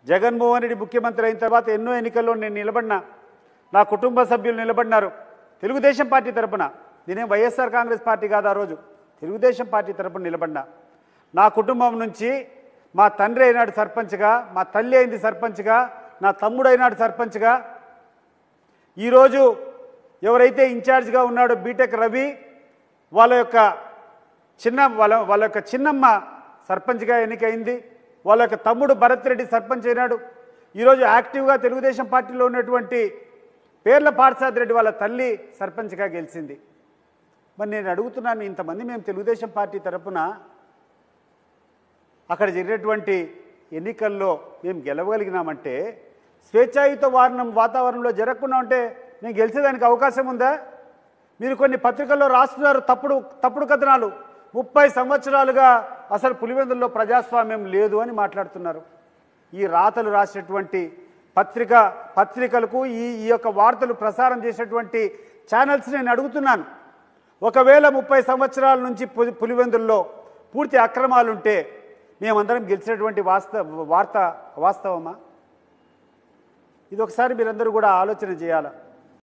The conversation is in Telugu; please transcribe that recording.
జగన్మోహన్ రెడ్డి ముఖ్యమంత్రి అయిన తర్వాత ఎన్నో ఎన్నికల్లో నేను నిలబడినా, నా కుటుంబ సభ్యులు నిలబడినారు తెలుగుదేశం పార్టీ తరపున. నేనేం వైఎస్ఆర్ కాంగ్రెస్ పార్టీ కాదు, ఆ రోజు తెలుగుదేశం పార్టీ తరపున నిలబడినా. నా కుటుంబం నుంచి మా తండ్రి అయినాడు సర్పంచ్గా, మా తల్లి అయింది సర్పంచ్గా, నా తమ్ముడు అయినాడు సర్పంచ్గా. ఈరోజు ఎవరైతే ఇన్ఛార్జ్గా ఉన్నాడో బీటెక్ రవి, వాళ్ళ యొక్క చిన్నమ్మ సర్పంచ్గా ఎన్నికైంది. వాళ్ళ యొక్క తమ్ముడు భరత్ రెడ్డి సర్పంచ్ అయినాడు. ఈరోజు యాక్టివ్గా తెలుగుదేశం పార్టీలో ఉన్నటువంటి పేర్ల పార్సాద్ రెడ్డి వాళ్ళ తల్లి సర్పంచ్గా గెలిచింది. మరి నేను అడుగుతున్నాను, ఇంతమంది మేము తెలుగుదేశం పార్టీ తరపున అక్కడ జరిగినటువంటి ఎన్నికల్లో మేము గెలవగలిగినామంటే, స్వేచ్ఛాయుత వాతావరణంలో జరగకుండా ఉంటే నేను గెలిచేదానికి అవకాశం ఉందా? మీరు కొన్ని పత్రికల్లో రాస్తున్నారు తప్పుడు కథనాలు. 30 సంవత్సరాలుగా అసలు పులివెందుల్లో ప్రజాస్వామ్యం లేదు అని మాట్లాడుతున్నారు. ఈ రాతలు రాసినటువంటి పత్రికలకు ఈ యొక్క వార్తలు ప్రసారం చేసేటువంటి ఛానల్స్ నేను అడుగుతున్నాను, ఒకవేళ 30 సంవత్సరాల నుంచి పులివెందుల్లో పూర్తి అక్రమాలుంటే మేమందరం గెలిచినటువంటి వాస్తవమా? ఇది ఒకసారి మీరందరూ కూడా ఆలోచన చేయాలి.